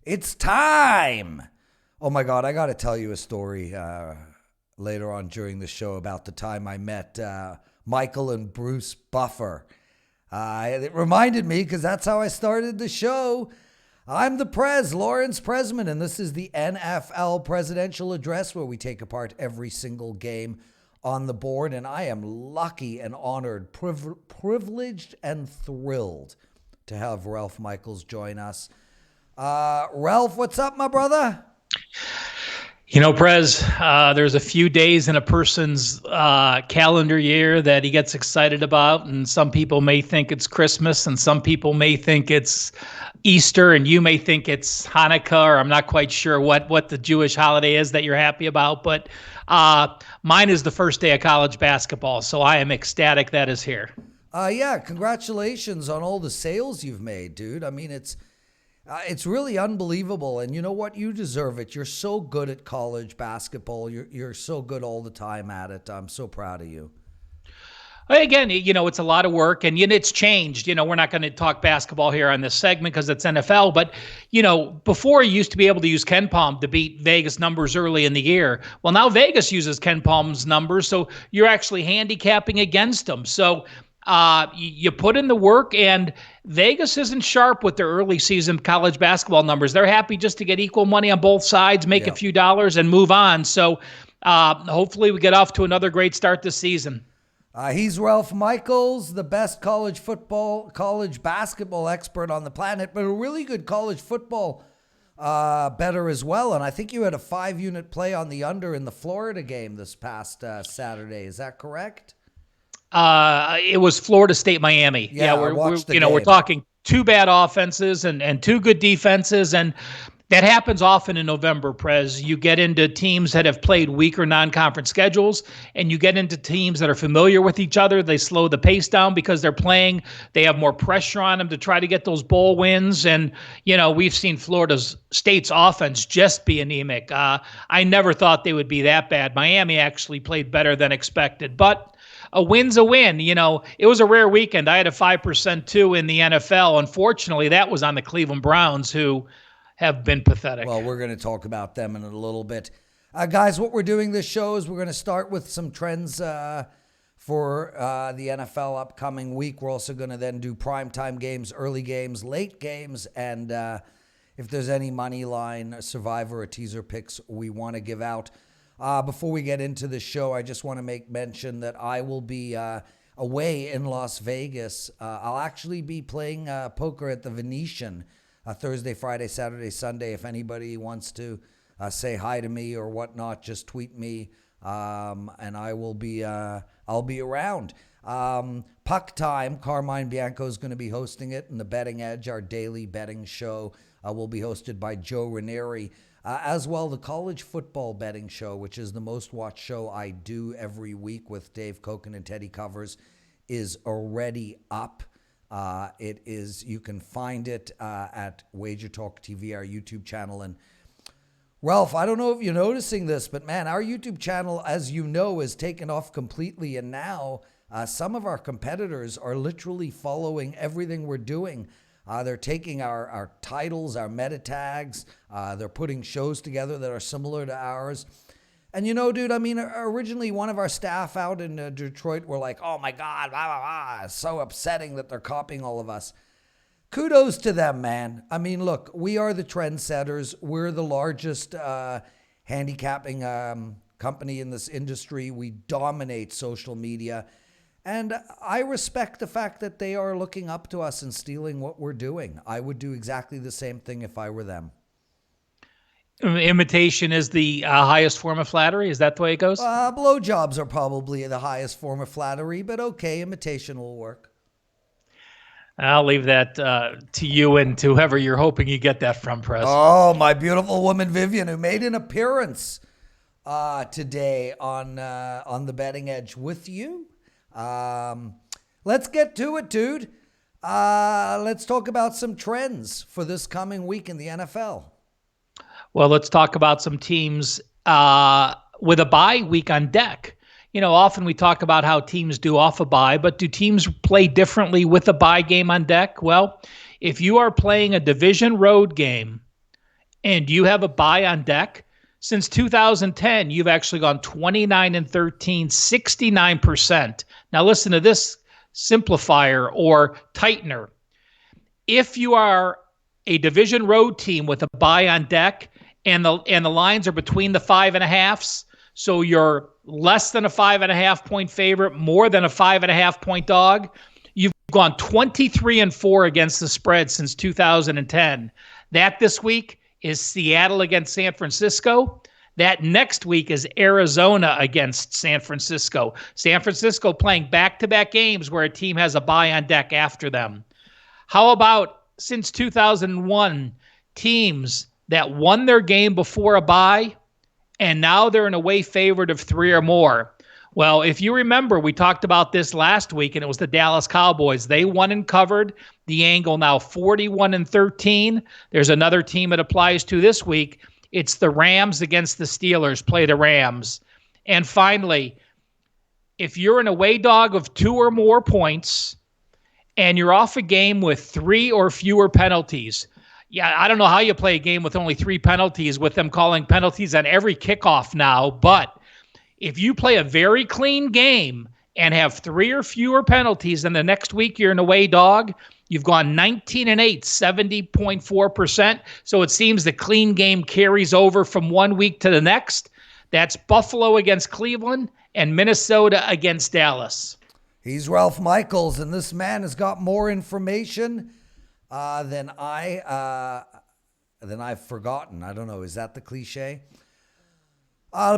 It's time. Oh my God, I got to tell you a story later on during the show about the time I met Michael and Bruce Buffer. It reminded me because that's how I started the show. I'm the Prez, Lawrence Presman, and this is the NFL Presidential Address where we take apart every single game on the board. And I am lucky and honored, privileged and thrilled to have Ralph Michaels join us. Ralph, what's up, my brother? You know, Prez, there's a few days in a person's calendar year that he gets excited about, and some people may think it's Christmas, and some people may think it's Easter, and you may think it's Hanukkah, or I'm not quite sure what the Jewish holiday is that you're happy about, but mine is the first day of college basketball, so I am ecstatic that is here. Yeah, congratulations on all the sales you've made, dude. I mean, it's really unbelievable, and you know what? You deserve it. You're so good at college basketball. You're so good all the time at it. I'm so proud of you. Again, you know, it's a lot of work, and it's changed. You know, we're not going to talk basketball here on this segment because it's NFL, but, you know, before you used to be able to use Ken Palm to beat Vegas numbers early in the year. Well, now Vegas uses Ken Palm's numbers, so you're actually handicapping against them. So you put in the work, and Vegas isn't sharp with their early season college basketball numbers. They're happy just to get equal money on both sides, make a few dollars, and move on. So hopefully we get off to another great start this season. He's Ralph Michaels, the best college basketball expert on the planet, but a really good college football better as well. And I think you had a 5-unit play on the under in the Florida game this past Saturday. Is that correct? It was Florida State, Miami. Yeah, we're talking two bad offenses and two good defenses, and that happens often in November, Prez. You get into teams that have played weaker non-conference schedules, and you get into teams that are familiar with each other. They slow the pace down because they have more pressure on them to try to get those bowl wins. And, you know, we've seen Florida State's offense just be anemic. I never thought they would be that bad. Miami actually played better than expected, but a win's a win. You know, it was a rare weekend. I had a 5% too in the NFL. Unfortunately, that was on the Cleveland Browns, who have been pathetic. Well, we're going to talk about them in a little bit. Guys, what we're doing this show is we're going to start with some trends for the NFL upcoming week. We're also going to then do primetime games, early games, late games, and if there's any money line, survivor, or teaser picks we want to give out. Before we get into the show, I just want to make mention that I will be away in Las Vegas. I'll actually be playing poker at the Venetian Thursday, Friday, Saturday, Sunday. If anybody wants to say hi to me or whatnot, just tweet me, and I'll be around. Puck Time, Carmine Bianco is going to be hosting it, and the Betting Edge, our daily betting show, will be hosted by Joe Ranieri. As well, the College Football Betting Show, which is the most watched show I do every week with Dave Koken and Teddy Covers, is already up. You can find it at Wager Talk TV, our YouTube channel. And Ralph, I don't know if you're noticing this, but man, our YouTube channel, as you know, is taken off completely. And now some of our competitors are literally following everything we're doing. They're taking our titles, our meta tags. They're putting shows together that are similar to ours. And you know, dude, I mean, originally one of our staff out in Detroit were like, oh my God, blah, blah, blah. It's so upsetting that they're copying all of us. Kudos to them, man. I mean, look, we are the trendsetters. We're the largest handicapping company in this industry. We dominate social media. And I respect the fact that they are looking up to us and stealing what we're doing. I would do exactly the same thing if I were them. Imitation is the highest form of flattery. Is that the way it goes? Blowjobs are probably the highest form of flattery, but okay, imitation will work. I'll leave that to you and to whoever you're hoping you get that from, Press. Oh, my beautiful woman, Vivian, who made an appearance today on the Betting Edge with you. Let's get to it, dude. Let's talk about some trends for this coming week in the NFL. Well, let's talk about some teams with a bye week on deck. You know, often we talk about how teams do off a bye, but do teams play differently with a bye game on deck? Well, if you are playing a division road game and you have a buy on deck, since 2010, you've actually gone 29-13, 69%. Now listen to this simplifier or tightener. If you are a division road team with a buy on deck and the lines are between the 5.5s, so you're less than a 5.5 point favorite, more than a 5.5 point dog, you've gone 23-4 against the spread since 2010. That this week is Seattle against San Francisco. That next week is Arizona against San Francisco. San Francisco playing back-to-back games where a team has a bye on deck after them. How about since 2001, teams that won their game before a bye and now they're an away favorite of 3 or more? Well, if you remember, we talked about this last week, and it was the Dallas Cowboys. They won and covered. The angle now 41-13. There's another team it applies to this week. It's the Rams against the Steelers. Play the Rams. And finally, if you're an away dog of 2 or more points and you're off a game with 3 or fewer penalties, I don't know how you play a game with only 3 penalties with them calling penalties on every kickoff now, but if you play a very clean game and have 3 or fewer penalties, and the next week you're an away dog, you've gone 19-8, 70.4%. So it seems the clean game carries over from one week to the next. That's Buffalo against Cleveland and Minnesota against Dallas. He's Ralph Michaels, and this man has got more information than I've forgotten. I don't know. Is that the cliche?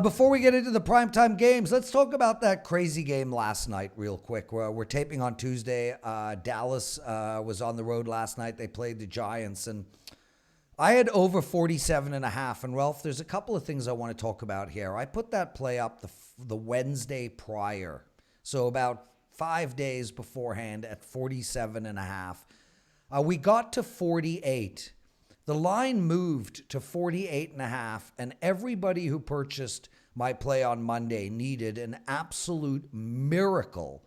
Before we get into the primetime games, let's talk about that crazy game last night real quick. We're taping on Tuesday. Dallas was on the road last night. They played the Giants, and I had over 47.5. And Ralph, there's a couple of things I want to talk about here. I put that play up the Wednesday prior, so about 5 days beforehand at 47.5. We got to 48. The line moved to 48.5, and everybody who purchased my play on Monday needed an absolute miracle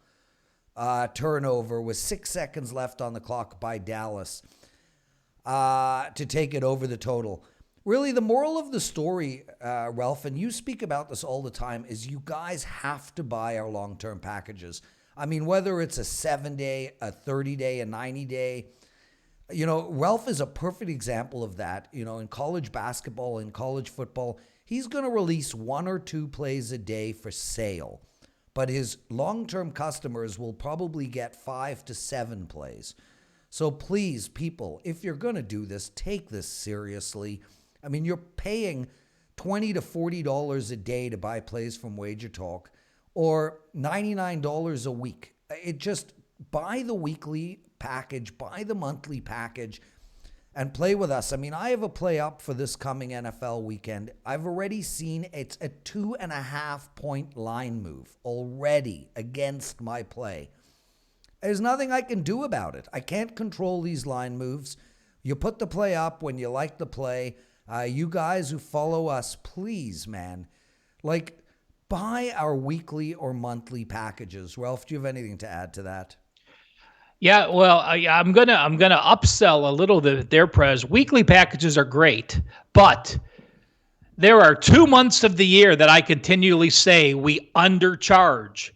turnover with 6 seconds left on the clock by Dallas to take it over the total. Really, the moral of the story, Ralph, and you speak about this all the time, is you guys have to buy our long-term packages. I mean, whether it's a 7-day, a 30-day, a 90-day, Ralph is a perfect example of that. In college basketball and college football, he's going to release 1 or 2 plays a day for sale, but his long-term customers will probably get 5 to 7 plays. So please, people, if you're going to do this, take this seriously. I mean, you're paying $20 to $40 a day to buy plays from Wager Talk, or $99 a week. It just buy the weekly package, buy the monthly package, and play with us. I mean, I have a play up for this coming NFL weekend. I've already seen it's a 2.5 point line move already against my play. There's nothing I can do about it. I can't control these line moves. You put the play up when you like the play. You guys who follow us, please, man, buy our weekly or monthly packages. Ralph, do you have anything to add to that? Yeah, well, I'm gonna upsell a little bit there, Prez. Weekly packages are great, but there are 2 months of the year that I continually say we undercharge.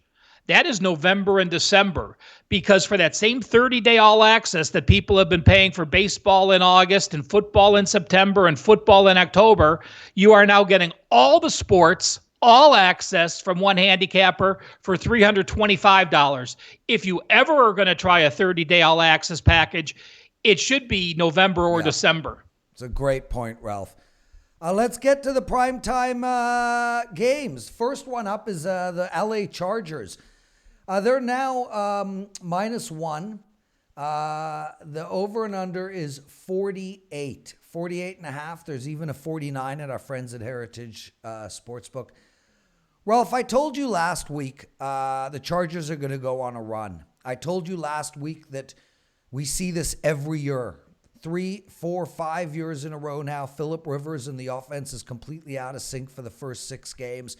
That is November and December, because for that same 30-day all access that people have been paying for baseball in August and football in September and football in October, you are now getting all the sports, all access from one handicapper for $325. If you ever are going to try a 30-day all access package, it should be November or December. It's a great point, Ralph. Let's get to the primetime games. First one up is the LA Chargers. They're now -1. The over and under is 48.5. There's even a 49 at our friends at Heritage Sportsbook. Ralph, I told you last week the Chargers are going to go on a run. I told you last week that we see this every year. 3, 4, 5 years in a row now. Phillip Rivers and the offense is completely out of sync for the first 6 games.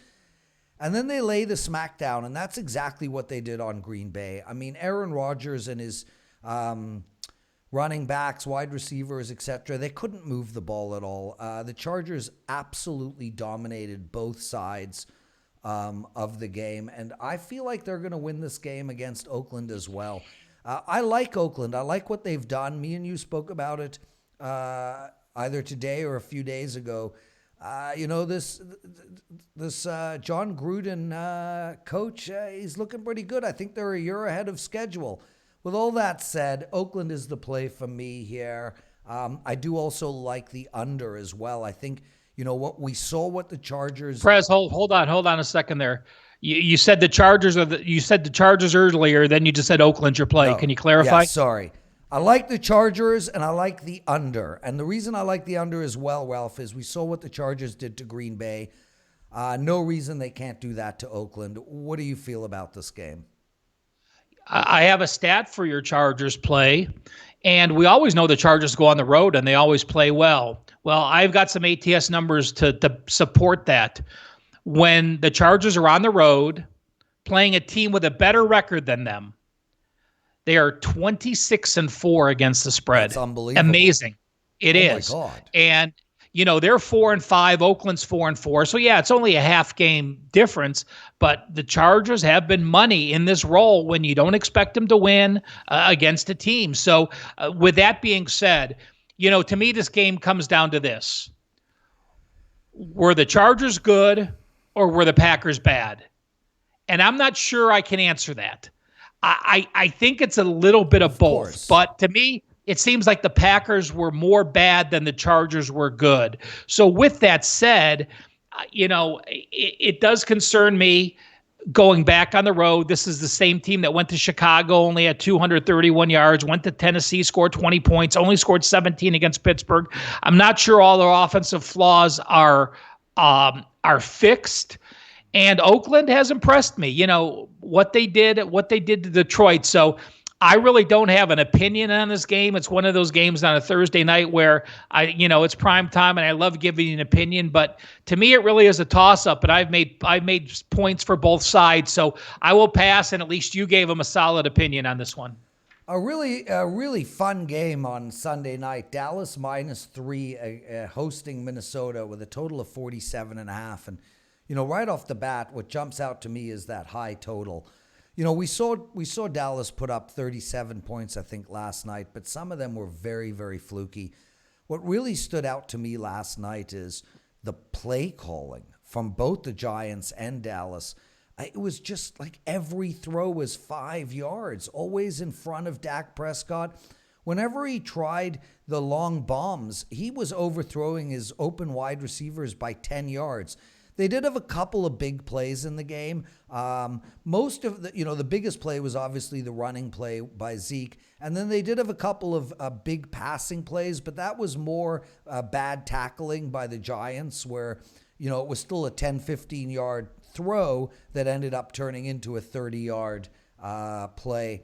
And then they lay the smackdown, and that's exactly what they did on Green Bay. I mean, Aaron Rodgers and his running backs, wide receivers, etc. They couldn't move the ball at all. The Chargers absolutely dominated both sides of the game, and I feel like they're going to win this game against Oakland as well. I like Oakland. I like what they've done. Me and you spoke about it either today or a few days ago. This John Gruden coach, he's looking pretty good. I think they're a year ahead of schedule. With all that said, Oakland is the play for me here. I do also like the under as well. I think, what we saw what the Chargers. Prez, hold on a second there. You said the Chargers you said the Chargers earlier, then you just said Oakland's your play. No. Can you clarify? Yeah, sorry. I like the Chargers and I like the under. And the reason I like the under as well, Ralph, is we saw what the Chargers did to Green Bay. No reason they can't do that to Oakland. What do you feel about this game? I have a stat for your Chargers play, and we always know the Chargers go on the road and they always play well. Well, I've got some ATS numbers to support that. When the Chargers are on the road playing a team with a better record than them, they are 26-4 against the spread. That's unbelievable. Amazing. It is. Oh my God. And they're 4-5. Oakland's 4-4. So yeah, it's only a half game difference. But the Chargers have been money in this role when you don't expect them to win against a team. So with that being said, to me this game comes down to this: were the Chargers good or were the Packers bad? And I'm not sure I can answer that. I think it's a little bit of both. Course. But to me, it seems like the Packers were more bad than the Chargers were good. So with that said, it does concern me going back on the road. This is the same team that went to Chicago, only had 231 yards, went to Tennessee, scored 20 points, only scored 17 against Pittsburgh. I'm not sure all their offensive flaws are fixed. And Oakland has impressed me, what they did to Detroit. So I really don't have an opinion on this game. It's one of those games on a Thursday night where it's prime time and I love giving an opinion, but to me, it really is a toss up, and I've made points for both sides. So I will pass, and at least you gave them a solid opinion on this one. A really fun game on Sunday night. Dallas -3 hosting Minnesota with a total of 47.5. And, right off the bat, what jumps out to me is that high total. We saw Dallas put up 37 points, I think, last night, but some of them were very, very fluky. What really stood out to me last night is the play calling from both the Giants and Dallas. It was just like every throw was 5 yards, always in front of Dak Prescott. Whenever he tried the long bombs, he was overthrowing his open wide receivers by 10 yards. They did have a couple of big plays in the game. Most of the biggest play was obviously the running play by Zeke. And then they did have a couple of big passing plays, but that was more bad tackling by the Giants where, it was still a 10, 15-yard throw that ended up turning into a 30-yard play.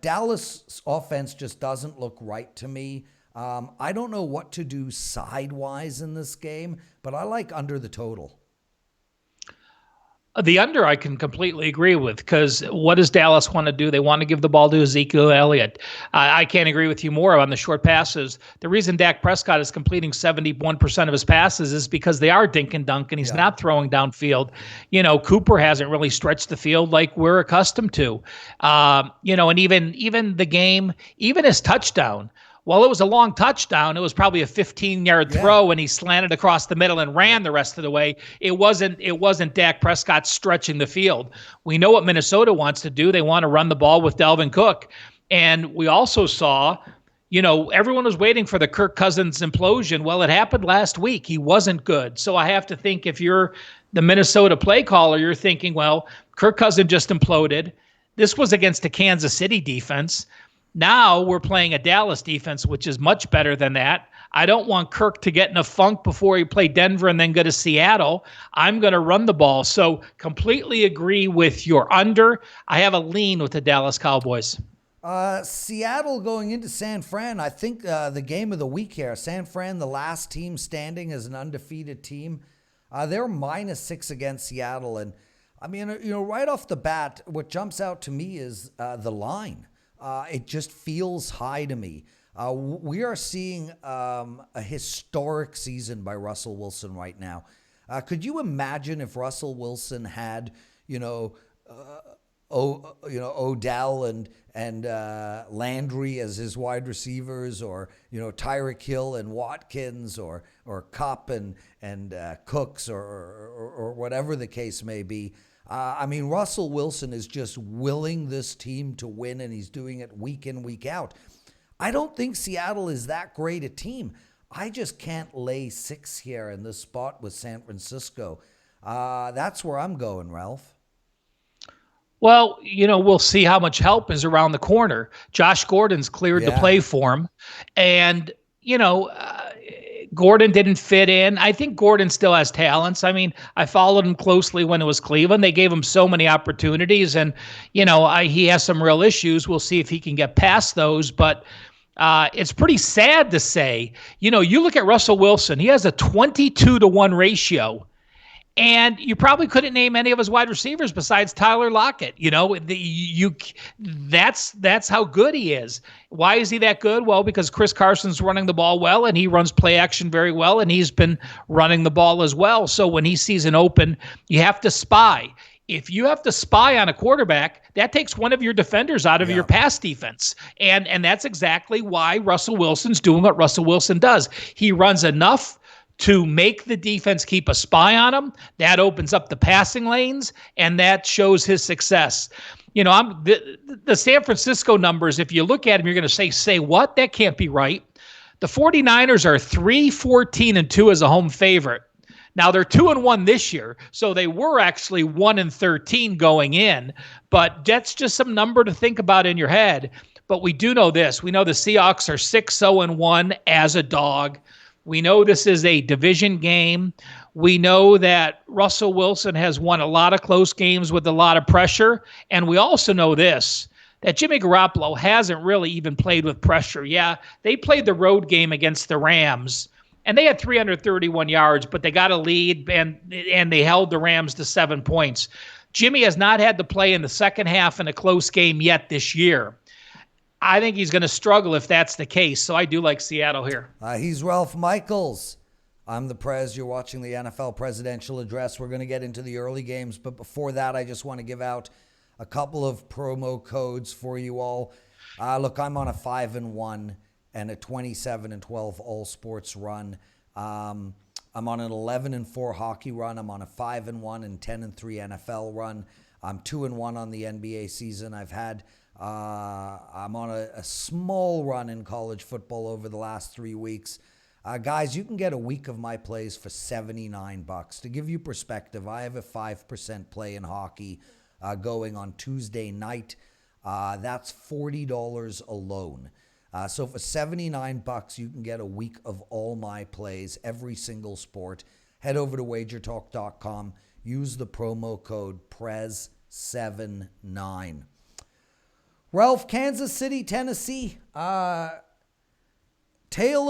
Dallas' offense just doesn't look right to me. I don't know what to do sidewise in this game, but I like under the total. The under I can completely agree with, because what does Dallas want to do? They want to give the ball to Ezekiel Elliott. I can't agree with you more on the short passes. The reason Dak Prescott is completing 71% of his passes is because they are dink and dunk, and he's not throwing downfield. Cooper hasn't really stretched the field like we're accustomed to. And even the game, even his touchdown, well, it was a long touchdown. It was probably a 15-yard throw, and he slanted across the middle and ran the rest of the way. It wasn't Dak Prescott stretching the field. We know what Minnesota wants to do. They want to run the ball with Dalvin Cook. And we also saw, everyone was waiting for the Kirk Cousins implosion. Well, it happened last week. He wasn't good. So I have to think if you're the Minnesota play caller, you're thinking, well, Kirk Cousins just imploded. This was against a Kansas City defense. Now we're playing a Dallas defense, which is much better than that. I don't want Kirk to get in a funk before he play Denver and then go to Seattle. I'm going to run the ball. So completely agree with your under. I have a lean with the Dallas Cowboys. Seattle going into San Fran. I think the game of the week here. San Fran, the last team standing as an undefeated team. They're -6 against Seattle. And I mean, right off the bat, what jumps out to me is the line. It just feels high to me. We are seeing a historic season by Russell Wilson right now. Could you imagine if Russell Wilson had, Odell and Landry as his wide receivers, or Tyreek Hill and Watkins, or Kupp and Cooks, or whatever the case may be. Russell Wilson is just willing this team to win, and he's doing it week in, week out. I don't think Seattle is that great a team. I just can't lay 6 here in this spot with San Francisco. That's where I'm going, Ralph. Well, we'll see how much help is around the corner. Josh Gordon's cleared to play for him. And, Gordon didn't fit in. I think Gordon still has talents. I followed him closely when it was Cleveland. They gave him so many opportunities, and, he has some real issues. We'll see if he can get past those. But it's pretty sad to say, you look at Russell Wilson, he has a 22-to-1 ratio. And you probably couldn't name any of his wide receivers besides Tyler Lockett. That's how good he is. Why is he that good? Well, because Chris Carson's running the ball well, and he runs play action very well, and he's been running the ball as well. So when he sees an open, you have to spy. If you have to spy on a quarterback, that takes one of your defenders out of your pass defense. And that's exactly why Russell Wilson's doing what Russell Wilson does. He runs enough to make the defense keep a spy on him. That opens up the passing lanes, and that shows his success. The San Francisco numbers, if you look at them, you're going to say what? That can't be right. The 49ers are 3-14-2 as a home favorite. Now they're 2-1 this year, so they were actually 1-13 going in, but that's just some number to think about in your head. But we do know this. We know the Seahawks are 6-0-1 as a dog. We know this is a division game. We know that Russell Wilson has won a lot of close games with a lot of pressure. And we also know this, that Jimmy Garoppolo hasn't really even played with pressure. Yeah, they played the road game against the Rams, and they had 331 yards, but they got a lead, and they held the Rams to 7 points. Jimmy has not had to play in the second half in a close game yet this year. I think he's going to struggle if that's the case. So I do like Seattle here. He's Ralph Michaels. I'm the Prez. You're watching the NFL Presidential Address. We're going to get into the early games. But before that, I just want to give out a couple of promo codes for you all. Look, I'm on a 5-1 and a 27-12 all sports run. I'm on an 11-4 hockey run. I'm on a 5-1 and 10-3 NFL run. I'm 2-1 on the NBA season. I'm on a small run in college football over the last 3 weeks. Guys, you can get a week of my plays for $79. To give you perspective, I have a 5% play in hockey going on Tuesday night. That's $40 alone. So for $79, you can get a week of all my plays, every single sport. Head over to wagertalk.com. Use the promo code PREZ79. Ralph, Kansas City, Tennessee, tale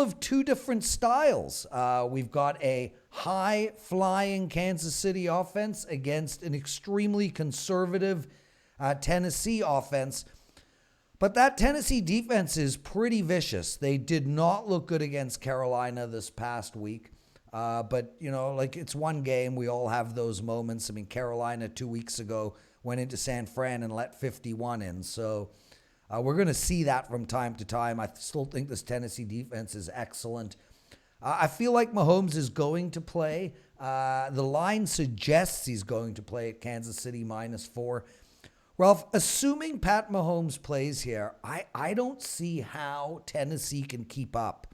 of two different styles. We've got a high-flying Kansas City offense against an extremely conservative Tennessee offense. But that Tennessee defense is pretty vicious. They did not look good against Carolina this past week. But, it's one game. We all have those moments. Carolina 2 weeks ago went into San Fran and let 51 in. So we're going to see that from time to time. I still think this Tennessee defense is excellent. I feel like Mahomes is going to play. The line suggests he's going to play at Kansas City -4. Ralph, assuming Pat Mahomes plays here, I don't see how Tennessee can keep up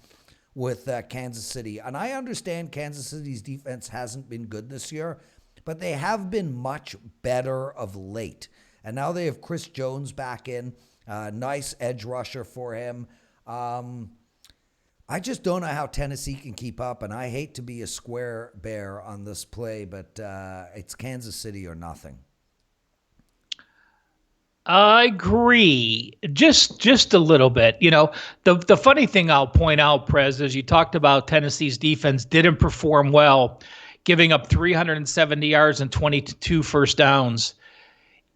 with Kansas City. And I understand Kansas City's defense hasn't been good this year, but they have been much better of late. And now they have Chris Jones back in. Nice edge rusher for him. I just don't know how Tennessee can keep up, and I hate to be a square bear on this play, but it's Kansas City or nothing. I agree. Just a little bit. The funny thing I'll point out, Prez, is you talked about Tennessee's defense didn't perform well, giving up 370 yards and 22 first downs.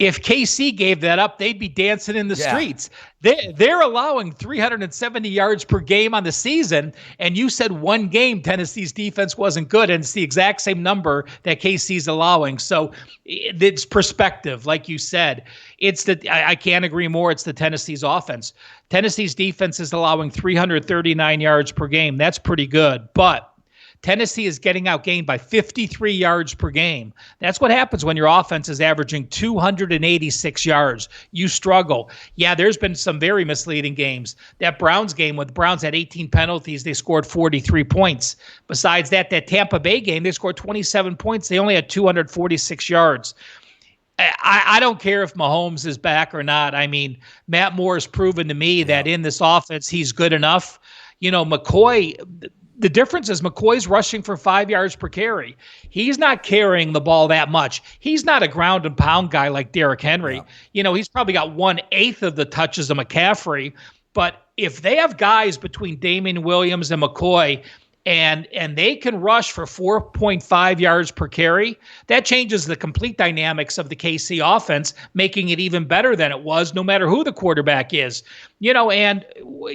If KC gave that up, they'd be dancing in the streets. They're allowing 370 yards per game on the season, and you said one game Tennessee's defense wasn't good, and it's the exact same number that KC's allowing. So it's perspective, like you said. I can't agree more. It's the Tennessee's offense. Tennessee's defense is allowing 339 yards per game. That's pretty good, but Tennessee is getting outgained by 53 yards per game. That's what happens when your offense is averaging 286 yards. You struggle. Yeah, there's been some very misleading games. That Browns game, when the Browns had 18 penalties, they scored 43 points. Besides that Tampa Bay game, they scored 27 points. They only had 246 yards. I don't care if Mahomes is back or not. I mean, Matt Moore has proven to me that in this offense, he's good enough. McCoy, the difference is McCoy's rushing for 5 yards per carry. He's not carrying the ball that much. He's not a ground and pound guy like Derrick Henry. Yeah. He's probably got 1/8 of the touches of McCaffrey. But if they have guys between Damian Williams and McCoy, and they can rush for 4.5 yards per carry, that changes the complete dynamics of the KC offense, making it even better than it was, no matter who the quarterback is. And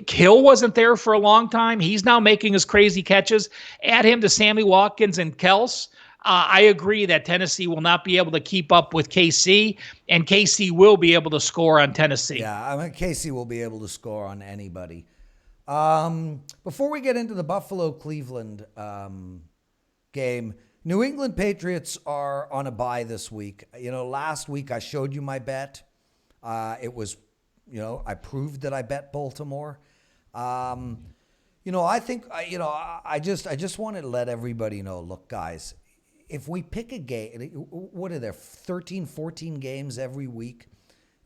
Hill wasn't there for a long time. He's now making his crazy catches. Add him to Sammy Watkins and Kels. I agree that Tennessee will not be able to keep up with KC, and KC will be able to score on Tennessee. Yeah, KC will be able to score on anybody. Before we get into the Buffalo-Cleveland game, New England Patriots are on a bye this week. Last week I showed you my bet. It was, I proved that I bet Baltimore. I think, I just wanted to let everybody know, look, guys, if we pick a game, what are there, 13, 14 games every week?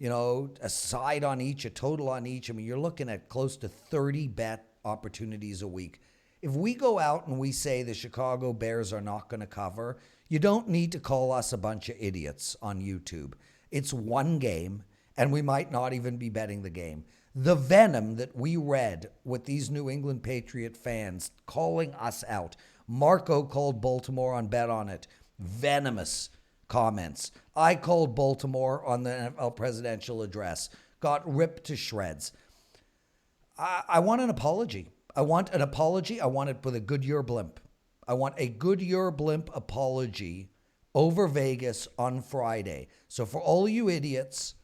A side on each, a total on each. I mean, you're looking at close to 30 bet opportunities a week. If we go out and we say the Chicago Bears are not going to cover, you don't need to call us a bunch of idiots on YouTube. It's one game, and we might not even be betting the game. The venom that we read with these New England Patriot fans calling us out. Marco called Baltimore on Bet On It. Venomous comments. I called Baltimore on the NFL presidential address. Got ripped to shreds. I want an apology. I want it with a Goodyear blimp. I want a Goodyear blimp apology over Vegas on Friday. So for all you idiots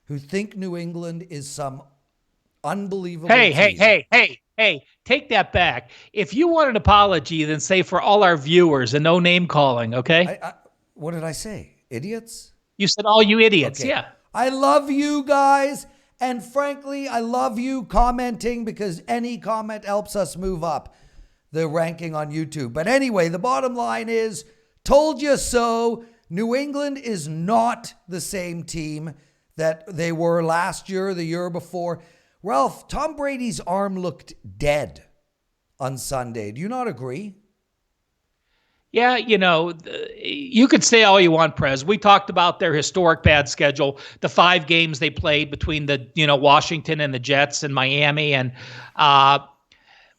who think New England is some unbelievable team. Hey, take that back. If you want an apology, then say for all our viewers and no name calling, okay? What did I say? Idiots? You said all you idiots, okay. Yeah. I love you guys, and frankly, I love you commenting because any comment helps us move up the ranking on YouTube. But anyway, the bottom line is, told you so. New England is not the same team that they were last year, the year before. Ralph, Tom Brady's arm looked dead on Sunday. Do you not agree? Yeah, you could say all you want, Prez. We talked about their historic bad schedule, the 5 games they played between the, Washington and the Jets and Miami. And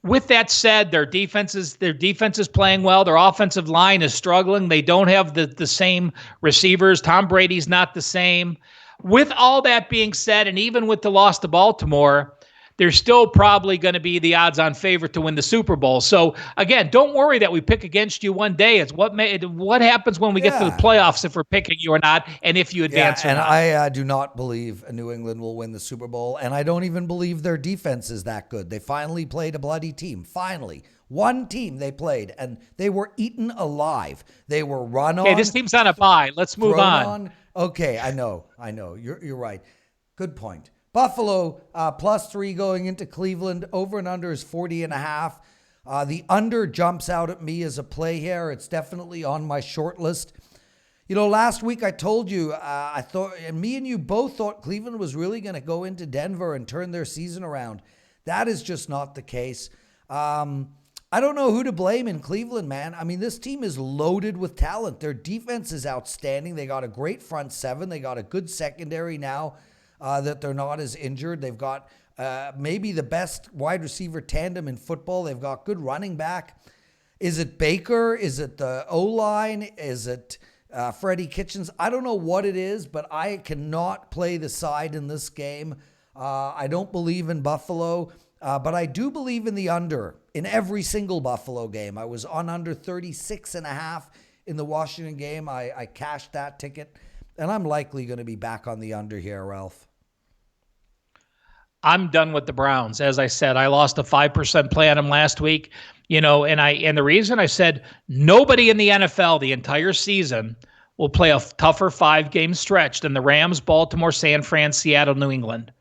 with that said, their defense is playing well. Their offensive line is struggling. They don't have the same receivers. Tom Brady's not the same. With all that being said, and even with the loss to Baltimore, they're still probably going to be the odds-on favorite to win the Super Bowl. So, again, don't worry that we pick against you one day. It's what happens when we get to the playoffs if we're picking you or not, and if you advance or not. And I do not believe New England will win the Super Bowl, and I don't even believe their defense is that good. They finally played a bloody team. Finally. One team they played, and they were eaten alive. They were run on. Okay, this team's on a bye. Let's move on. Okay, I know. You're right. Good point. Buffalo, +3 going into Cleveland. Over and under is 40.5. The under jumps out at me as a play here. It's definitely on my short list. Last week I told you, I thought, and me and you both thought Cleveland was really going to go into Denver and turn their season around. That is just not the case. I don't know who to blame in Cleveland, man. I mean, this team is loaded with talent. Their defense is outstanding. They got a great front seven. They got a good secondary now. That they're not as injured. They've got maybe the best wide receiver tandem in football. They've got good running back. Is it Baker? Is it the O-line? Is it Freddie Kitchens, I don't know what it is, but I cannot play the side in this game. I don't believe in Buffalo, but I do believe in the under in every single Buffalo game. I was on under 36.5 in the Washington game. I cashed that ticket, and I'm likely going to be back on the under here, Ralph. I'm done with the Browns. As I said, I lost a 5% play on them last week. And the reason I said nobody in the NFL the entire season will play a tougher 5-game stretch than the Rams, Baltimore, San Fran, Seattle, New England.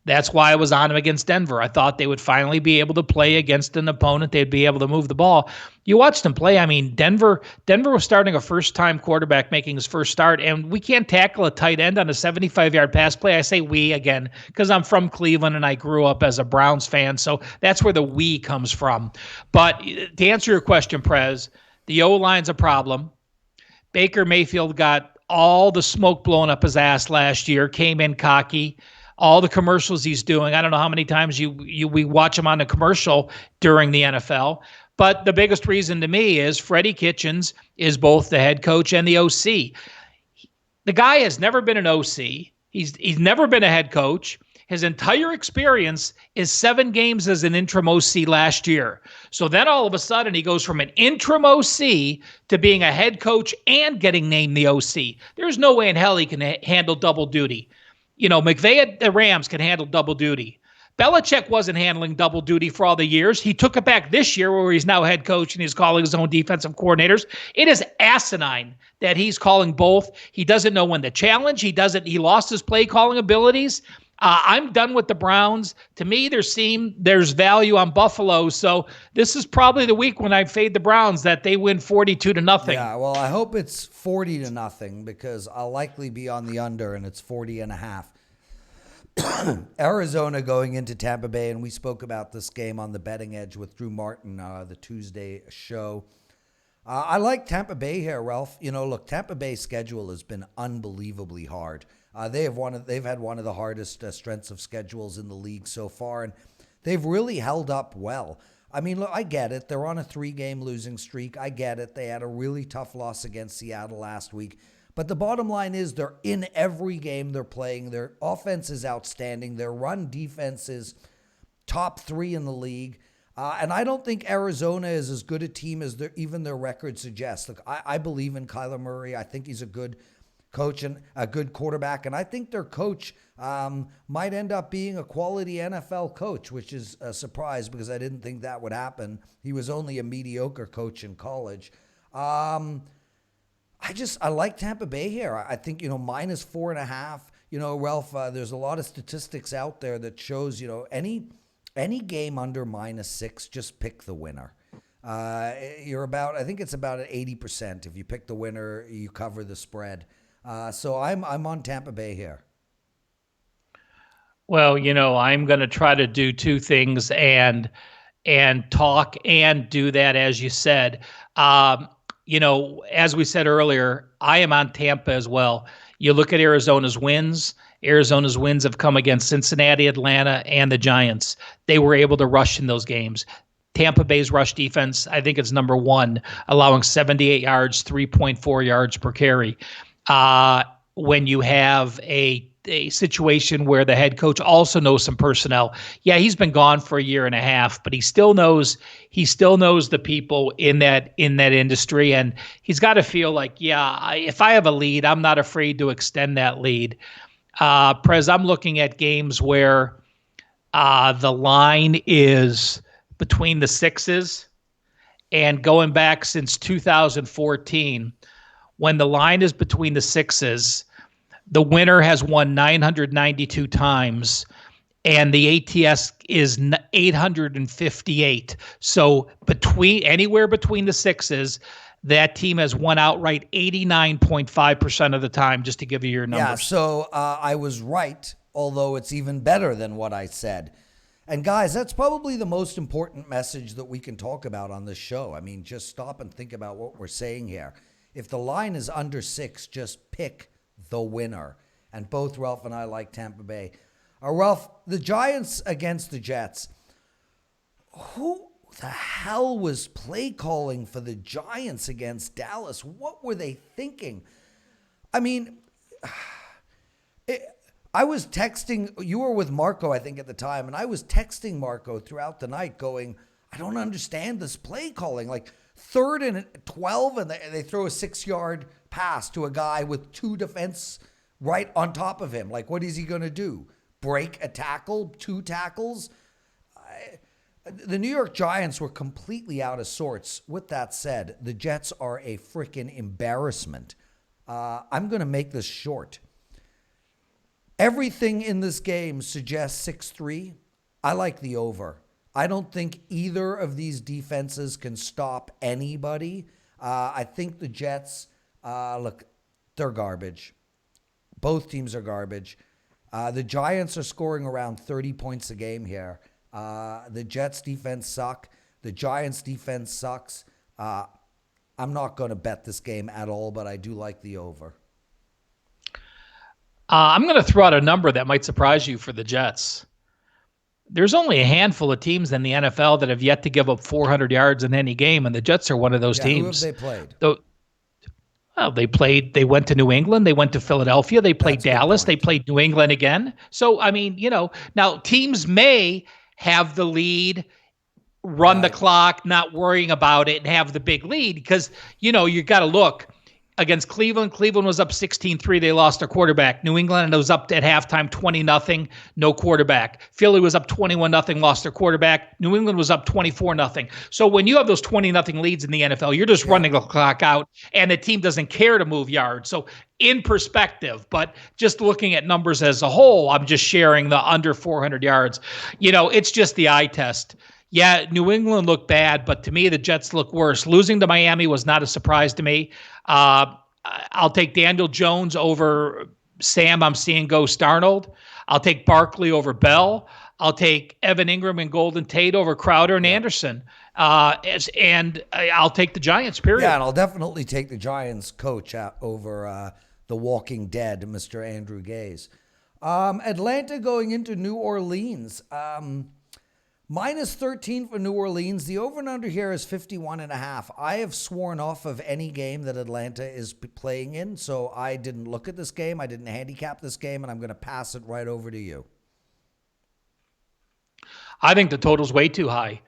That's why I was on them against Denver. I thought they would finally be able to play against an opponent. They'd be able to move the ball. You watched them play. I mean, Denver was starting a first-time quarterback making his first start, and we can't tackle a tight end on a 75-yard pass play. I say we again because I'm from Cleveland and I grew up as a Browns fan, so that's where the we comes from. But to answer your question, Prez, the O-line's a problem. Baker Mayfield got all the smoke blown up his ass last year, came in cocky. All the commercials he's doing. I don't know how many times we watch him on a commercial during the NFL. But the biggest reason to me is Freddie Kitchens is both the head coach and the OC. The guy has never been an OC. He's never been a head coach. His entire experience is 7 games as an interim OC last year. So then all of a sudden he goes from an interim OC to being a head coach and getting named the OC. There's no way in hell he can handle double duty. McVay at the Rams can handle double duty. Belichick wasn't handling double duty for all the years. He took it back this year where he's now head coach and he's calling his own defensive coordinators. It is asinine that he's calling both. He doesn't know when to challenge. He lost his play calling abilities. I'm done with the Browns. To me, there's value on Buffalo. So this is probably the week when I fade the Browns that they win 42-0. Yeah, well, I hope it's 40-0 because I'll likely be on the under and it's 40.5. Arizona going into Tampa Bay, and we spoke about this game on the Betting Edge with Drew Martin, the Tuesday show. I like Tampa Bay here, Ralph. Look, Tampa Bay's schedule has been unbelievably hard. They've had one of the hardest strengths of schedules in the league so far, and they've really held up well. I mean, look, I get it. They're on a 3-game losing streak. I get it. They had a really tough loss against Seattle last week. But the bottom line is they're in every game they're playing. Their offense is outstanding. Their run defense is top 3 in the league. And I don't think Arizona is as good a team as even their record suggests. Look, I believe in Kyler Murray. I think he's a good coach and a good quarterback. And I think their coach might end up being a quality NFL coach, which is a surprise because I didn't think that would happen. He was only a mediocre coach in college. I like Tampa Bay here. I think, minus 4.5, Ralph, there's a lot of statistics out there that shows, any game under -6, just pick the winner. I think it's about 80%. If you pick the winner, you cover the spread. So I'm on Tampa Bay here. Well, I'm going to try to do 2 things and talk and do that, as you said. As we said earlier, I am on Tampa as well. You look at Arizona's wins. Arizona's wins have come against Cincinnati, Atlanta, and the Giants. They were able to rush in those games. Tampa Bay's rush defense, I think it's number 1, allowing 78 yards, 3.4 yards per carry. When you have a situation where the head coach also knows some personnel. Yeah, he's been gone for a year and a half, but he still knows the people in that industry, and he's got to feel like, if I have a lead, I'm not afraid to extend that lead. Prez, I'm looking at games where the line is between the 6s, and going back since 2014, when the line is between the 6s, the winner has won 992 times, and the ATS is 858. So anywhere between the 6s, that team has won outright 89.5% of the time, just to give you your numbers. Yeah, so I was right, although it's even better than what I said. And guys, that's probably the most important message that we can talk about on this show. I mean, just stop and think about what we're saying here. If the line is under 6, just pick the winner. And both Ralph and I like Tampa Bay. Ralph, the Giants against the Jets. the hell was play calling for the Giants against Dallas? What were they thinking? I mean, I was texting, you were with Marco, I think, at the time, and I was texting Marco throughout the night going, I don't understand this play calling. Like 3rd and 12, and they throw a 6-yard pass to a guy with 2 defense right on top of him. Like, what is he going to do? Break a tackle, 2 tackles? The New York Giants were completely out of sorts. With that said, the Jets are a freaking embarrassment. I'm going to make this short. Everything in this game suggests 6-3. I like the over. I don't think either of these defenses can stop anybody. I think the Jets, look, they're garbage. Both teams are garbage. The Giants are scoring around 30 points a game here. The Jets defense suck. The Giants defense sucks. I'm not going to bet this game at all, but I do like the over. I'm going to throw out a number that might surprise you for the Jets. There's only a handful of teams in the NFL that have yet to give up 400 yards in any game, and the Jets are one of those teams. Who have they played? Well, they went to New England, they went to Philadelphia, they played Dallas, they played New England again. So, I mean, now teams may have the lead, run the clock, not worrying about it, and have the big lead because, you got to look. Against Cleveland, Cleveland was up 16-3. They lost their quarterback. New England was up at halftime 20-0, no quarterback. Philly was up 21-0, lost their quarterback. New England was up 24-0. So when you have those 20-0 leads in the NFL, you're just running the clock out, and the team doesn't care to move yards. So in perspective, but just looking at numbers as a whole, I'm just sharing the under 400 yards. It's just the eye test. Yeah, New England looked bad, but to me, the Jets look worse. Losing to Miami was not a surprise to me. I'll take Daniel Jones over Sam. I'm seeing Ghost Arnold. I'll take Barkley over Bell. I'll take Evan Ingram and Golden Tate over Crowder and Anderson. And I'll take the Giants, period. Yeah, and I'll definitely take the Giants coach over the Walking Dead, Mr. Andrew Gaze. Atlanta going into New Orleans. Minus 13 for New Orleans. The over and under here is 51.5. I have sworn off of any game that Atlanta is playing in, so I didn't look at this game. I didn't handicap this game, and I'm going to pass it right over to you. I think the total's way too high.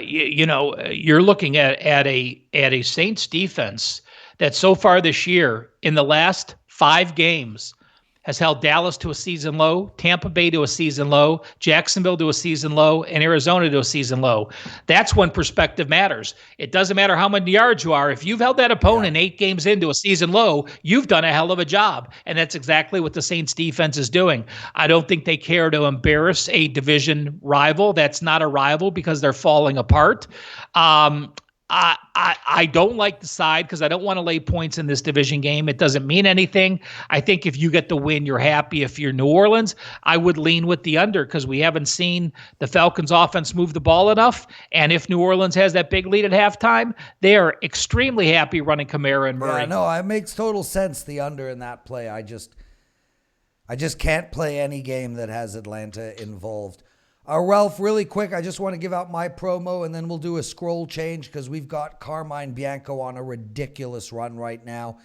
You're looking at a Saints defense that so far this year, in the last 5 games, has held Dallas to a season low, Tampa Bay to a season low, Jacksonville to a season low, and Arizona to a season low. That's when perspective matters. It doesn't matter how many yards you are. If you've held that opponent 8 games into a season low, you've done a hell of a job. And that's exactly what the Saints defense is doing. I don't think they care to embarrass a division rival. That's not a rival because they're falling apart. I don't like the side because I don't want to lay points in this division game. It doesn't mean anything. I think if you get the win, you're happy. If you're New Orleans, I would lean with the under because we haven't seen the Falcons offense move the ball enough. And if New Orleans has that big lead at halftime, they are extremely happy running Kamara and Murray. Yeah, no, it makes total sense, the under in that play. I just can't play any game that has Atlanta involved. Ralph, really quick, I just want to give out my promo, and then we'll do a scroll change because we've got Carmine Bianco on a ridiculous run right now.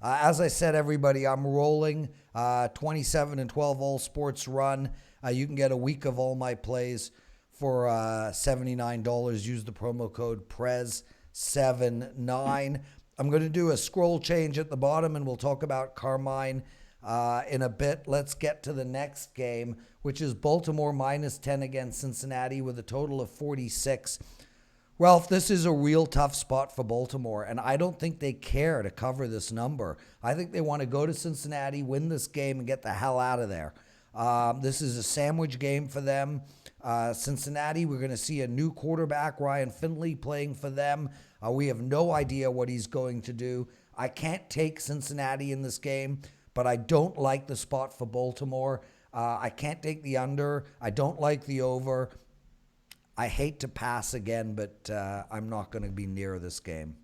As I said, everybody, I'm rolling 27-12 all sports run. You can get a week of all my plays for $79. Use the promo code PREZ79. I'm going to do a scroll change at the bottom, and we'll talk about Carmine in a bit. Let's get to the next game, which is Baltimore minus 10 against Cincinnati with a total of 46. Ralph, this is a real tough spot for Baltimore, and I don't think they care to cover this number. I think they want to go to Cincinnati, win this game, and get the hell out of there. This is a sandwich game for them. Cincinnati, we're going to see a new quarterback, Ryan Finley, playing for them. We have no idea what he's going to do. I can't take Cincinnati in this game, but I don't like the spot for Baltimore. I can't take the under. I don't like the over. I hate to pass again, but I'm not going to be near this game.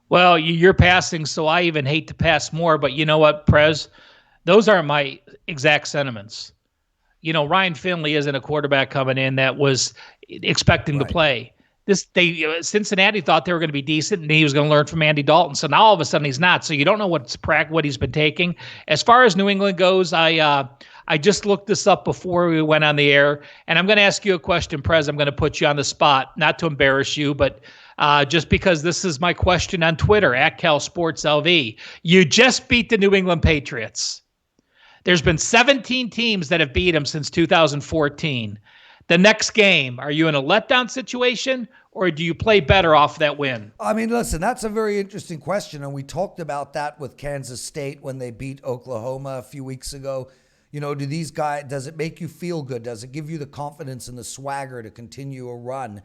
Well, you're passing, so I even hate to pass more. But you know what, Prez? Those aren't my exact sentiments. Ryan Finley isn't a quarterback coming in that was expecting to Right. play. Cincinnati thought they were going to be decent, and he was going to learn from Andy Dalton. So now all of a sudden he's not. So you don't know what he's been taking. As far as New England goes, I just looked this up before we went on the air, and I'm going to ask you a question, Prez. I'm going to put you on the spot, not to embarrass you, but just because this is my question on Twitter at CalSportsLV. You just beat the New England Patriots. There's been 17 teams that have beat them since 2014. The next game, are you in a letdown situation or do you play better off that win? I mean, listen, that's a very interesting question. And we talked about that with Kansas State when they beat Oklahoma a few weeks ago. Does it make you feel good? Does it give you the confidence and the swagger to continue a run?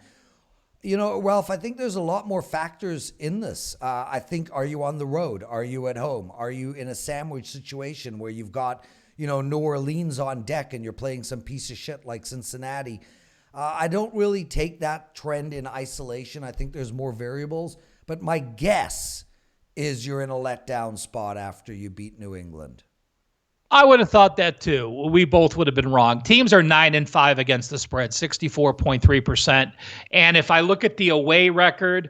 Ralph, I think there's a lot more factors in this. I think, are you on the road? Are you at home? Are you in a sandwich situation where you've got, New Orleans on deck and you're playing some piece of shit like Cincinnati? I don't really take that trend in isolation. I think there's more variables. But my guess is you're in a letdown spot after you beat New England. I would have thought that too. We both would have been wrong. Teams are 9-5 against the spread, 64.3%. And if I look at the away record,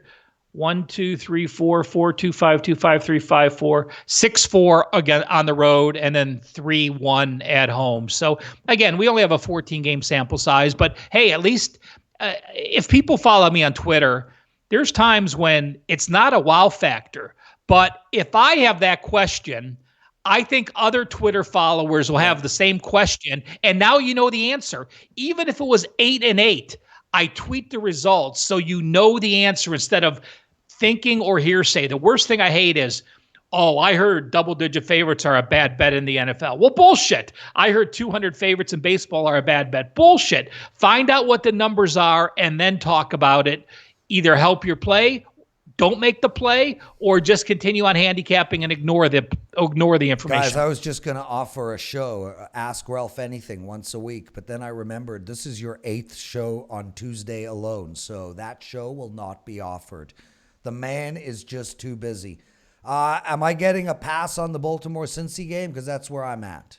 1, 2, 3, 4, 4, 2, 5, 2, 5, 3, 5, 4, 6, 4 again on the road, and then 3, 1 at home. So again, we only have a 14-game sample size, but hey, at least if people follow me on Twitter, there's times when it's not a wow factor. But if I have that question, I think other Twitter followers will have the same question, and now you know the answer. Even if it was 8-8, I tweet the results so you know the answer instead of thinking or hearsay. The worst thing I hate is, I heard double-digit favorites are a bad bet in the NFL. Well, bullshit. I heard 200 favorites in baseball are a bad bet. Bullshit. Find out what the numbers are and then talk about it. Either help your play, don't make the play, or just continue on handicapping and ignore the information. Guys, I was just going to offer a show, Ask Ralph Anything, once a week, but then I remembered this is your 8th show on Tuesday alone, so that show will not be offered. The man is just too busy. Am I getting a pass on the Baltimore-Cincy game? Because that's where I'm at.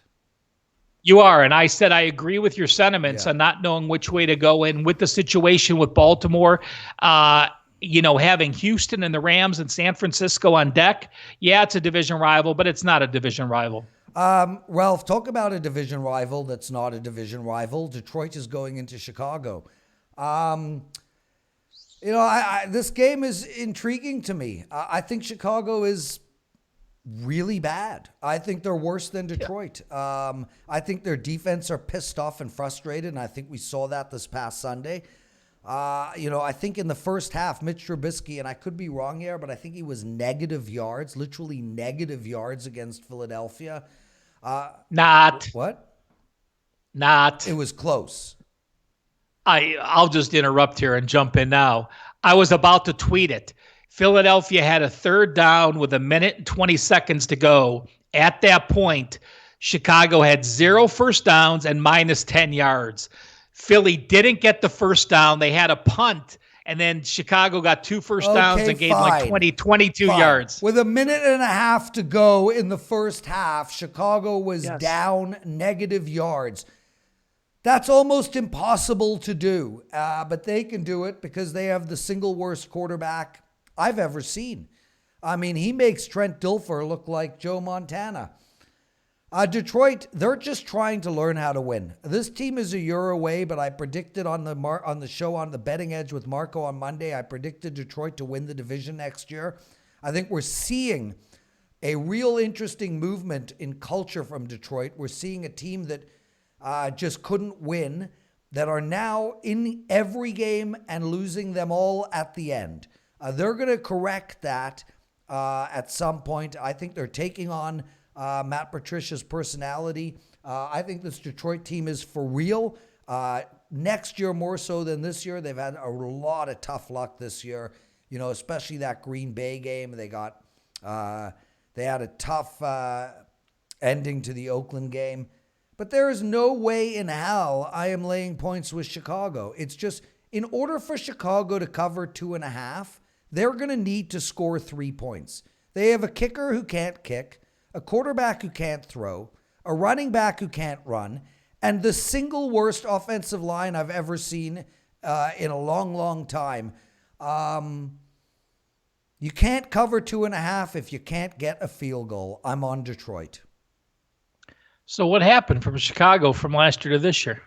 You are, and I said I agree with your sentiments on not knowing which way to go in with the situation with Baltimore. Having Houston and the Rams and San Francisco on deck, it's a division rival, but it's not a division rival. Ralph, talk about a division rival that's not a division rival. Detroit is going into Chicago. This game is intriguing to me. I think Chicago is really bad. I think they're worse than Detroit. Yeah. I think their defense are pissed off and frustrated, and I think we saw that this past Sunday. I think in the first half, Mitch Trubisky, and I could be wrong here, but I think he was literally negative yards against Philadelphia. Not. What? Not. It was close. I'll just interrupt here and jump in now. I was about to tweet it. Philadelphia had a third down with 1 minute and 20 seconds to go. At that point, Chicago had 0 first downs and minus 10 yards. Philly didn't get the first down. They had a punt, and then Chicago got 2 first downs and gave like 22 yards. With 1.5 minutes to go in the first half, Chicago was down negative yards. That's almost impossible to do, but they can do it because they have the single worst quarterback I've ever seen. I mean, he makes Trent Dilfer look like Joe Montana. Detroit, they're just trying to learn how to win. This team is a year away, but I predicted on the show on the Betting Edge with Marco on Monday, I predicted Detroit to win the division next year. I think we're seeing a real interesting movement in culture from Detroit. We're seeing a team that just couldn't win, that are now in every game and losing them all at the end. They're going to correct that at some point. I think they're taking on Matt Patricia's personality. I think this Detroit team is for real. Next year, more so than this year, they've had a lot of tough luck this year, especially that Green Bay game. They had a tough ending to the Oakland game. But there is no way in hell I am laying points with Chicago. It's just, in order for Chicago to cover 2.5, they're going to need to score 3 points. They have a kicker who can't kick, a quarterback who can't throw, a running back who can't run, And the single worst offensive line I've ever seen in a long, long time. You can't cover 2.5 if you can't get a field goal. I'm on Detroit. So what happened from Chicago from last year to this year?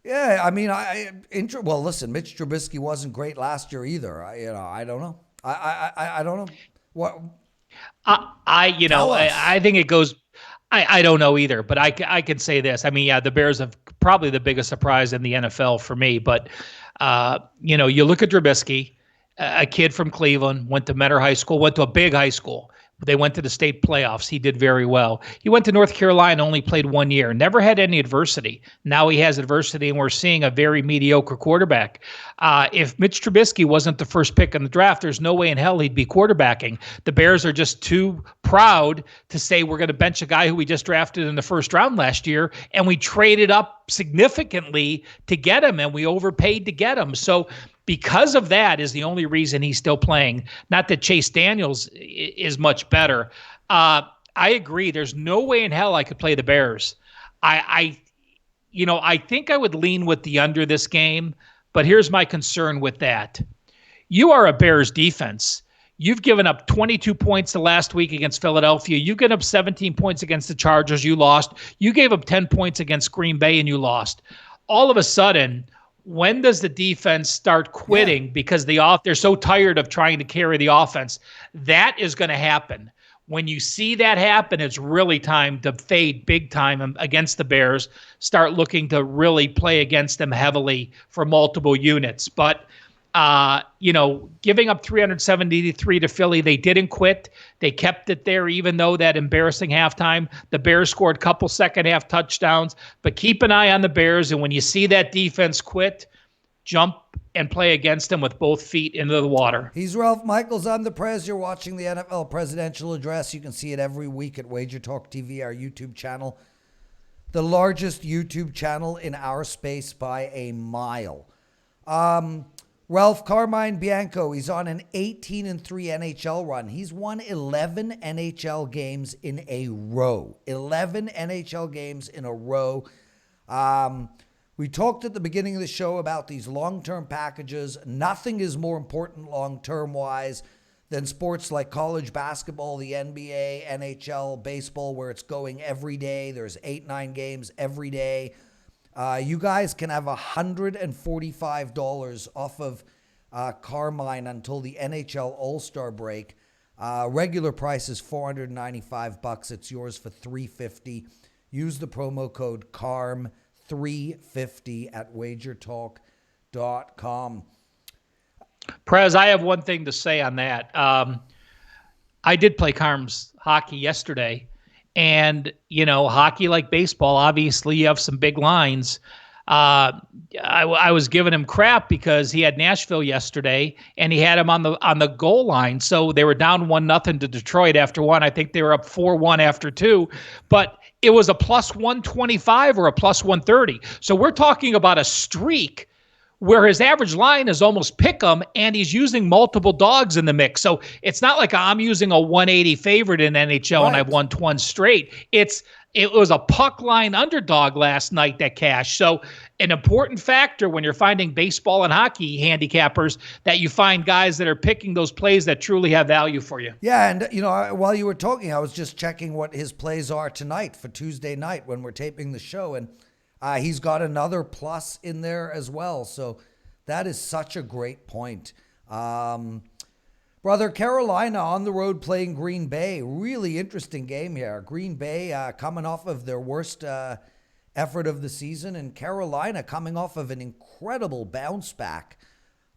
Yeah, I mean, well, listen, Mitch Trubisky wasn't great last year either. I don't know. I don't know what. I think it goes. I don't know either, but I can say this. I mean, yeah, the Bears have probably the biggest surprise in the NFL for me. But you look at Trubisky, a kid from Cleveland, went to Mentor High School, went to a big high school. They went to the state playoffs. He did very well. He went to North Carolina, only played 1 year, never had any adversity. Now he has adversity, and we're seeing a very mediocre quarterback. If Mitch Trubisky wasn't the first pick in the draft, there's no way in hell he'd be quarterbacking. The Bears are just too proud to say we're going to bench a guy who we just drafted in the first round last year, and we traded up significantly to get him, and we overpaid to get him. So because of that is the only reason he's still playing. Not that Chase Daniels is much better. I agree. There's no way in hell I could play the Bears. I think I would lean with the under this game, but here's my concern with that. You are a Bears defense. You've given up 22 points the last week against Philadelphia. You given up 17 points against the Chargers. You lost. You gave up 10 points against Green Bay, and you lost. All of a sudden, when does the defense start quitting because they're so tired of trying to carry the offense? That is going to happen. When you see that happen, it's really time to fade big time against the Bears, start looking to really play against them heavily for multiple units. But giving up 373 to Philly, they didn't quit. They kept it there, even though that embarrassing halftime. The Bears scored a couple second half touchdowns, but keep an eye on the Bears. And when you see that defense quit, jump and play against them with both feet into the water. He's Ralph Michaels. I'm the Prez. You're watching the NFL Presidential Address. You can see it every week at Wager Talk TV, our YouTube channel, the largest YouTube channel in our space by a mile. Ralph Carmine Bianco, he's on an 18-3 NHL run. He's won 11 NHL games in a row. 11 NHL games in a row. We talked at the beginning of the show about these long-term packages. Nothing is more important long-term wise than sports like college basketball, the NBA, NHL, baseball, where it's going every day. There's 8-9 games every day. You guys can have $145 off of Carmine until the NHL All-Star break. Regular price is $495. It's yours for $350. Use the promo code CARM350 at wagertalk.com. Prez, I have one thing to say on that. I did play Carm's hockey yesterday. And, hockey like baseball, obviously you have some big lines. I was giving him crap because he had Nashville yesterday and he had him on the goal line. So they were down 1-0 to Detroit after one. I think they were up 4-1 after two, but it was a plus 125 or a plus 130. So we're talking about a streak where his average line is almost pick 'em, and he's using multiple dogs in the mix. So it's not like I'm using a 180 favorite in NHL and I've won 20 straight. It was a puck line underdog last night that cashed. So an important factor when you're finding baseball and hockey handicappers, that you find guys that are picking those plays that truly have value for you. Yeah, and while you were talking, I was just checking what his plays are tonight for Tuesday night when we're taping the show, and he's got another plus in there as well. So that is such a great point. Brother, Carolina on the road playing Green Bay. Really interesting game here. Green Bay coming off of their worst effort of the season, and Carolina coming off of an incredible bounce back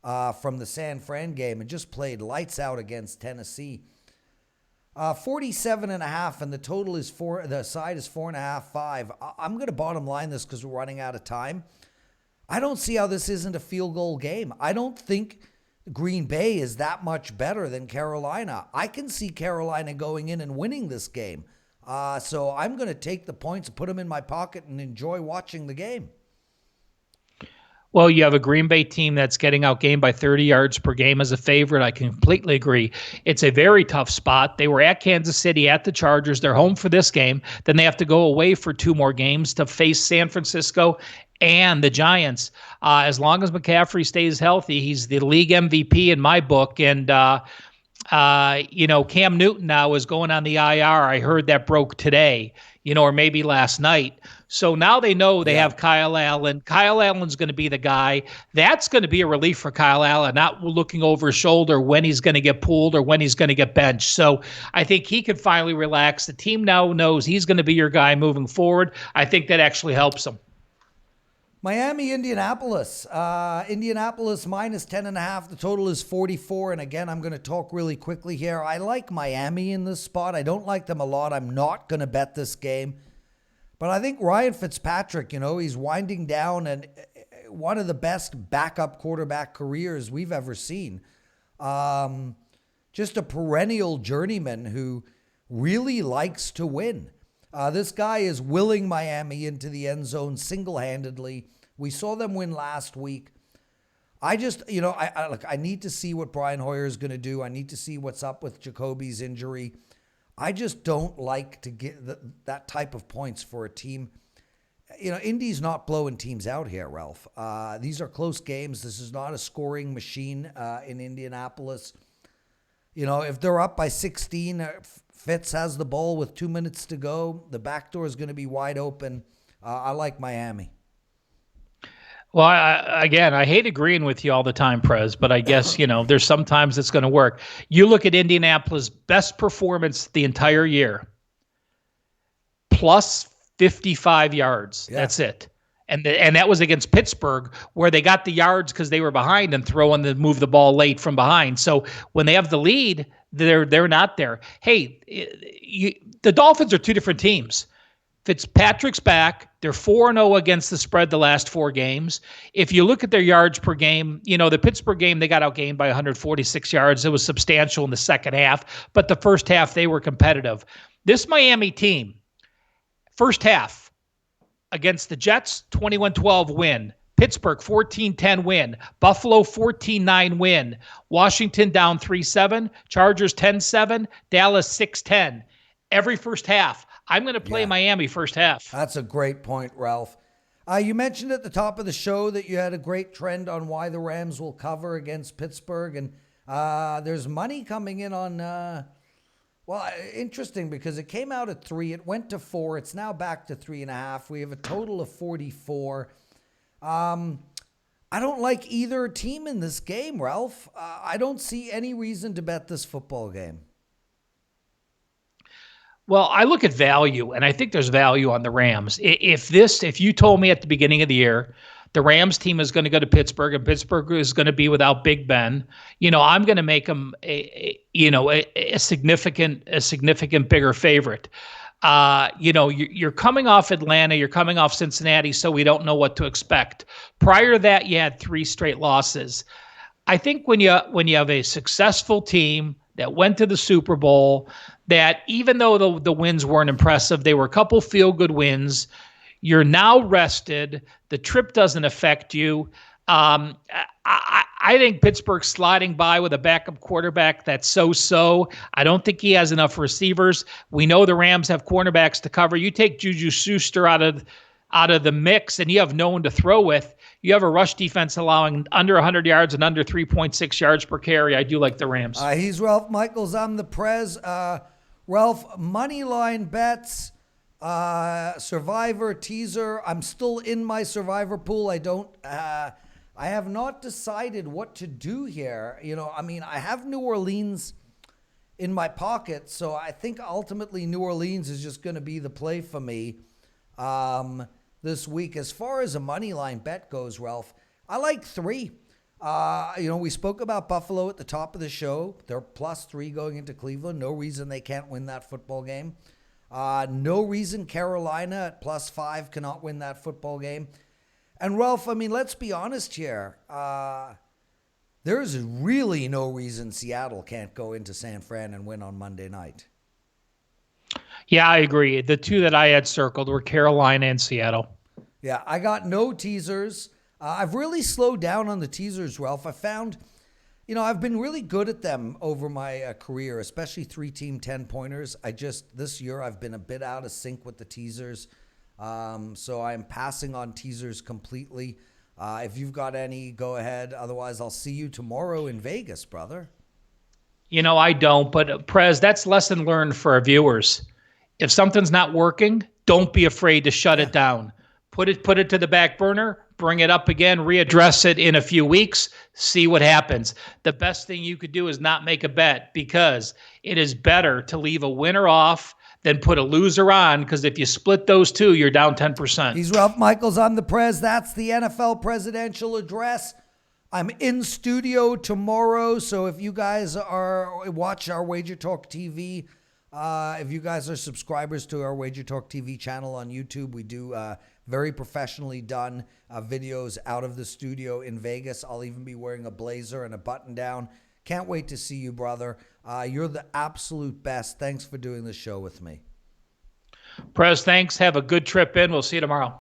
from the San Fran game and just played lights out against Tennessee. 47.5, and the total is the side is 4.5, 5. I'm going to bottom line this because we're running out of time. I don't see how this isn't a field goal game. I don't think Green Bay is that much better than Carolina. I can see Carolina going in and winning this game. So I'm going to take the points and put them in my pocket and enjoy watching the game. Well, you have a Green Bay team that's getting outgained by 30 yards per game as a favorite. I completely agree. It's a very tough spot. They were at Kansas City at the Chargers. They're home for this game. Then they have to go away for 2 more games to face San Francisco and the Giants. As long as McCaffrey stays healthy, he's the league MVP in my book. And, Cam Newton now is going on the IR. I heard that broke today, or maybe last night. So now they know they have Kyle Allen. Kyle Allen's going to be the guy. That's going to be a relief for Kyle Allen, not looking over his shoulder when he's going to get pulled or when he's going to get benched. So I think he can finally relax. The team now knows he's going to be your guy moving forward. I think that actually helps him. Miami, Indianapolis. Indianapolis minus 10.5. The total is 44. And again, I'm going to talk really quickly here. I like Miami in this spot. I don't like them a lot. I'm not going to bet this game. But I think Ryan Fitzpatrick, he's winding down, and one of the best backup quarterback careers we've ever seen. Just a perennial journeyman who really likes to win. This guy is willing Miami into the end zone single-handedly. We saw them win last week. I just, I need to see what Brian Hoyer is going to do. I need to see what's up with Jacoby's injury. I just don't like to get that type of points for a team. Indy's not blowing teams out here, Ralph. These are close games. This is not a scoring machine in Indianapolis. If they're up by 16, Fitz has the ball with 2 minutes to go. The back door is going to be wide open. I like Miami. Well, I hate agreeing with you all the time, Prez, but I guess, there's sometimes it's going to work. You look at Indianapolis' best performance the entire year, plus 55 yards. Yeah. That's it. And that was against Pittsburgh, where they got the yards because they were behind and move the ball late from behind. So when they have the lead, they're not there. Hey, the Dolphins are two different teams. Fitzpatrick's back. They're 4-0 against the spread the last 4 games. If you look at their yards per game, the Pittsburgh game, they got outgained by 146 yards. It was substantial in the second half, but the first half, they were competitive. This Miami team, first half against the Jets, 21-12 win. Pittsburgh, 14-10 win. Buffalo, 14-9 win. Washington down 3-7. Chargers, 10-7. Dallas, 6-10. Every first half. I'm going to play Miami first half. That's a great point, Ralph. You mentioned at the top of the show that you had a great trend on why the Rams will cover against Pittsburgh. And there's money coming in on, interesting because it came out at 3. It went to 4. It's now back to 3.5. We have a total of 44. I don't like either team in this game, Ralph. I don't see any reason to bet this football game. Well, I look at value, and I think there's value on the Rams. If you told me at the beginning of the year, the Rams team is going to go to Pittsburgh, and Pittsburgh is going to be without Big Ben, I'm going to make them a significant bigger favorite. You're coming off Atlanta, you're coming off Cincinnati, so we don't know what to expect. Prior to that, you had 3 straight losses. I think when you have a successful team that went to the Super Bowl, that even though the wins weren't impressive, they were a couple feel-good wins. You're now rested. The trip doesn't affect you. I think Pittsburgh's sliding by with a backup quarterback that's so-so. I don't think he has enough receivers. We know the Rams have cornerbacks to cover. You take Juju Schuster out of the mix, and you have no one to throw with. You have a rush defense allowing under 100 yards and under 3.6 yards per carry. I do like the Rams. He's Ralph Michaels. I'm the Prez. Ralph, money line bets, Survivor teaser. I'm still in my Survivor pool. I have not decided what to do here. I have New Orleans in my pocket, so I think ultimately New Orleans is just going to be the play for me this week. As far as a money line bet goes, Ralph, I like 3. We spoke about Buffalo at the top of the show. They're +3 going into Cleveland. No reason they can't win that football game. No reason Carolina at +5 cannot win that football game. And Ralph, let's be honest here. There's really no reason Seattle can't go into San Fran and win on Monday night. Yeah, I agree. The 2 that I had circled were Carolina and Seattle. Yeah, I got no teasers. I've really slowed down on the teasers, Ralph. I found, I've been really good at them over my career, especially 3-team 10-pointers. This year, I've been a bit out of sync with the teasers. So I'm passing on teasers completely. If you've got any, go ahead. Otherwise, I'll see you tomorrow in Vegas, brother. I don't, but Prez, that's lesson learned for our viewers. If something's not working, don't be afraid to shut it down. Put it to the back burner, bring it up again, readdress it in a few weeks, see what happens. The best thing you could do is not make a bet, because it is better to leave a winner off than put a loser on, because if you split those two, you're down 10%. He's Ralph Michaels. I'm the Prez. That's the NFL presidential address. I'm in studio tomorrow, so if you guys watch our Wager Talk TV, if you guys are subscribers to our Wager Talk TV channel on YouTube, we do very professionally done videos out of the studio in Vegas. I'll even be wearing a blazer and a button down. Can't wait to see you, brother. You're the absolute best. Thanks for doing this show with me. Prez, thanks. Have a good trip in. We'll see you tomorrow.